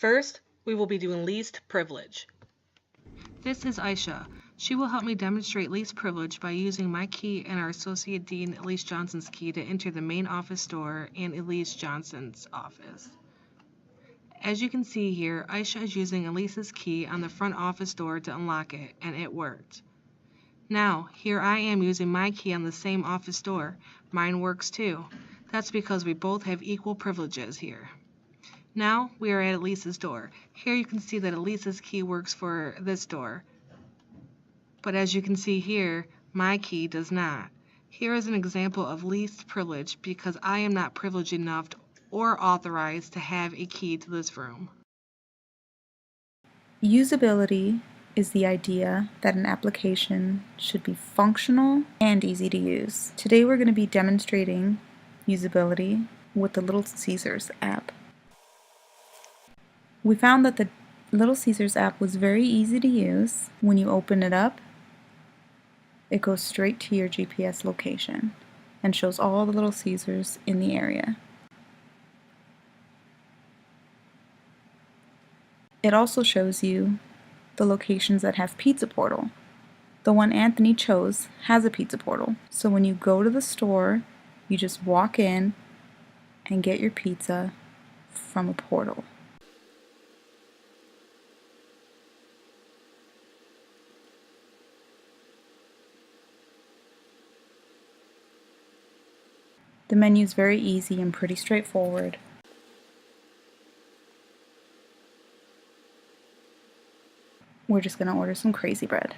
First, we will be doing least privilege. This is Aisha. She will help me demonstrate least privilege by using my key and our Associate Dean Elise Johnson's key to enter the main office door and Elise Johnson's office. As you can see here, Aisha is using Elise's key on the front office door to unlock it, and it worked. Now, here I am using my key on the same office door. Mine works too. That's because we both have equal privileges here. Now, we are at Elise's door. Here you can see that Elise's key works for this door. But as you can see here, my key does not. Here is an example of least privilege because I am not privileged enough or authorized to have a key to this room. Usability is the idea that an application should be functional and easy to use. Today we're going to be demonstrating usability with the Little Caesars app. We found that the Little Caesars app was very easy to use. When you open it up, it goes straight to your GPS location and shows all the Little Caesars in the area. It also shows you the locations that have Pizza Portal. The one Anthony chose has a Pizza Portal. So when you go to the store, you just walk in and get your pizza from a portal. The menu is very easy and pretty straightforward. We're just going to order some crazy bread.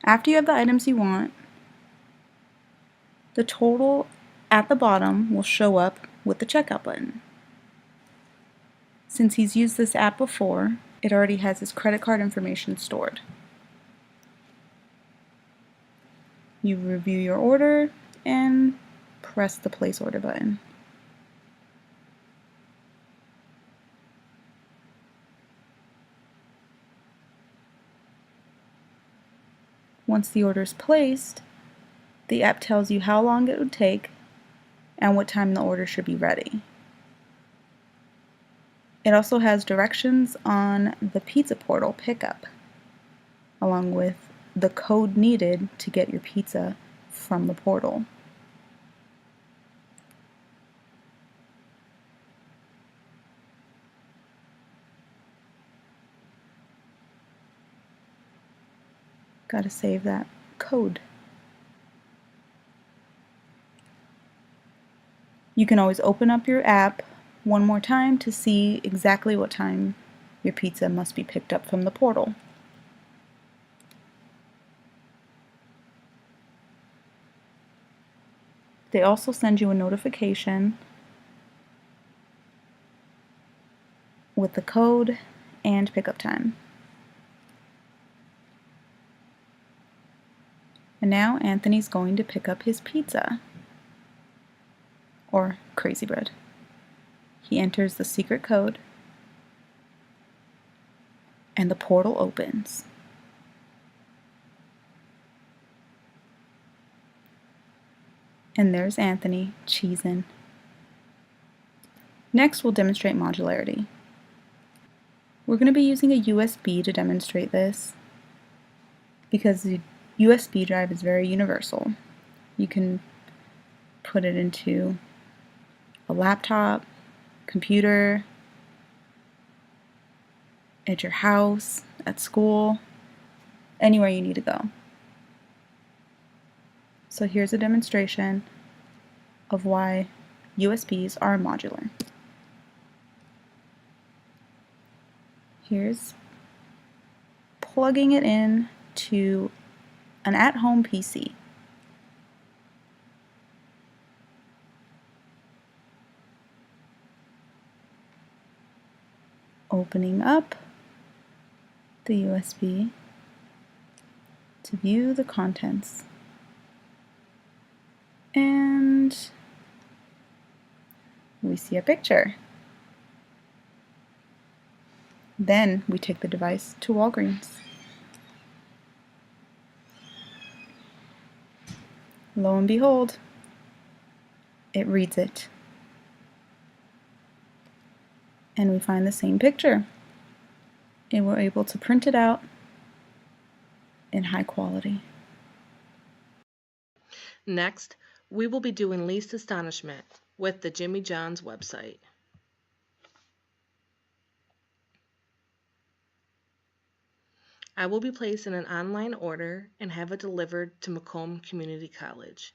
After you have the items you want, the total at the bottom will show up with the checkout button. Since he's used this app before, it already has his credit card information stored. You review your order and press the place order button. Once the order is placed, the app tells you how long it would take and what time the order should be ready. It also has directions on the Pizza Portal pickup, along with the code needed to get your pizza from the portal. Gotta save that code. You can always open up your app one more time to see exactly what time your pizza must be picked up from the portal. They also send you a notification with the code and pickup time. And now Anthony's going to pick up his pizza, or crazy bread. He enters the secret code, and the portal opens. And there's Anthony cheesing. Next, we'll demonstrate modularity. We're going to be using a USB to demonstrate this because the USB drive is very universal. You can put it into a laptop, computer, at your house, at school, anywhere you need to go. So here's a demonstration of why USBs are modular. Here's plugging it in to an at-home PC. Opening up the USB to view the contents. And we see a picture. Then we take the device to Walgreens. Lo and behold, it reads it. And we find the same picture. And we're able to print it out in high quality. Next, we will be doing least astonishment with the Jimmy John's website. I will be placing an online order and have it delivered to Macomb Community College.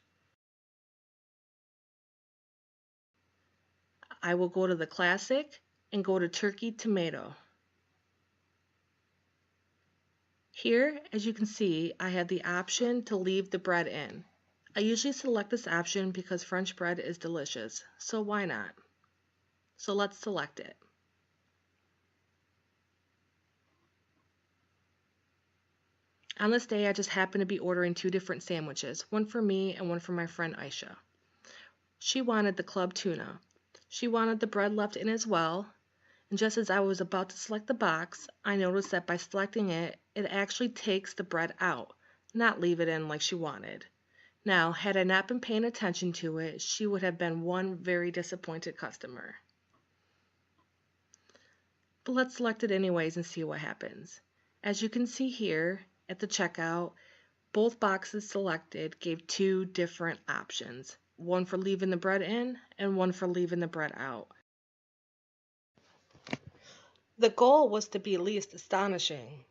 I will go to the classic and go to turkey tomato. Here, as you can see, I have the option to leave the bread in. I usually select this option because French bread is delicious, so why not? So let's select it. On this day, I just happened to be ordering 2 different sandwiches, one for me and one for my friend Aisha. She wanted the club tuna. She wanted the bread left in as well, and just as I was about to select the box, I noticed that by selecting it, it actually takes the bread out, not leave it in like she wanted. Now, had I not been paying attention to it, she would have been one very disappointed customer. But let's select it anyways and see what happens. As you can see here at the checkout, both boxes selected gave 2 different options, one for leaving the bread in and one for leaving the bread out. The goal was to be least astonishing.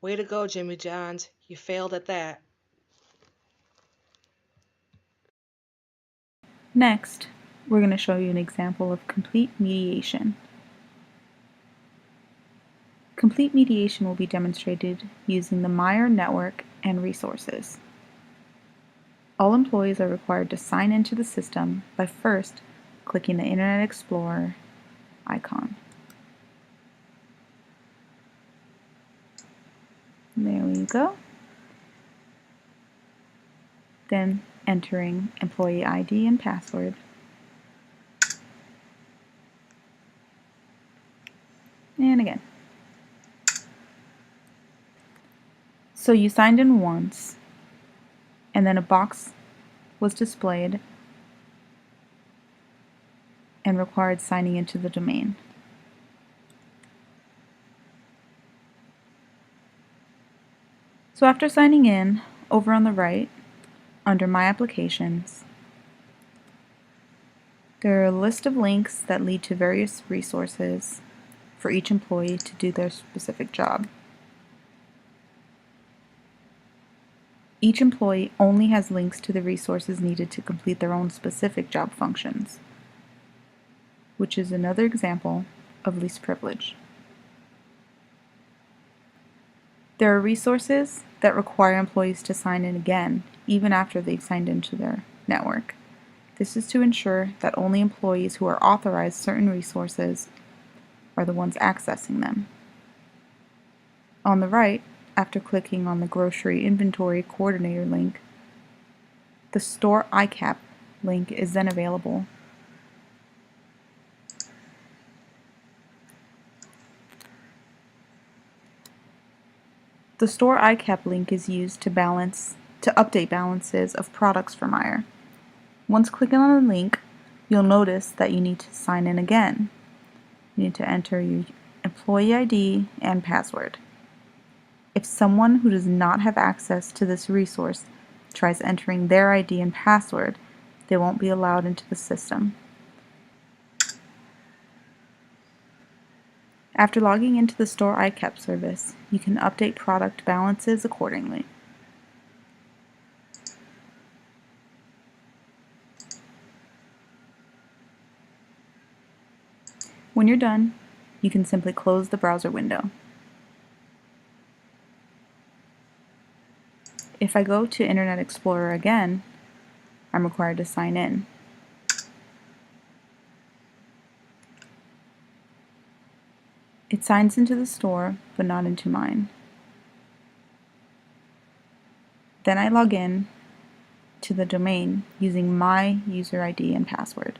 Way to go, Jimmy John's. You failed at that. Next, we're going to show you an example of complete mediation. Complete mediation will be demonstrated using the Meyer network and resources. All employees are required to sign into the system by first clicking the Internet Explorer icon. There we go. Then entering employee ID and password. And again. So you signed in once, and then a box was displayed and required signing into the domain. So after signing in, over on the right, under My Applications, there are a list of links that lead to various resources for each employee to do their specific job. Each employee only has links to the resources needed to complete their own specific job functions, which is another example of least privilege. There are resources that require employees to sign in again, even after they've signed into their network. This is to ensure that only employees who are authorized certain resources are the ones accessing them. On the right, after clicking on the Grocery Inventory Coordinator link, the Store ICAP link is then available. The Store ICAP link is used to update balances of products for Meyer. Once clicking on the link, you'll notice that you need to sign in again. You need to enter your employee ID and password. If someone who does not have access to this resource tries entering their ID and password, they won't be allowed into the system. After logging into the Store ICAP service, you can update product balances accordingly. When you're done, you can simply close the browser window. If I go to Internet Explorer again, I'm required to sign in. It signs into the store, but not into mine. Then I log in to the domain using my user ID and password.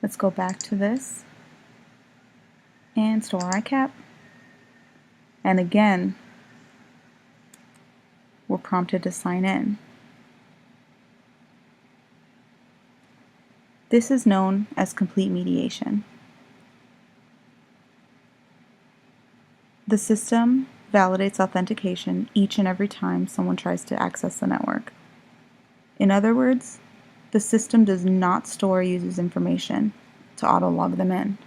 Let's go back to this and store ICAP. And again, we're prompted to sign in. This is known as complete mediation. The system validates authentication each and every time someone tries to access the network. In other words, the system does not store users' information to auto-log them in.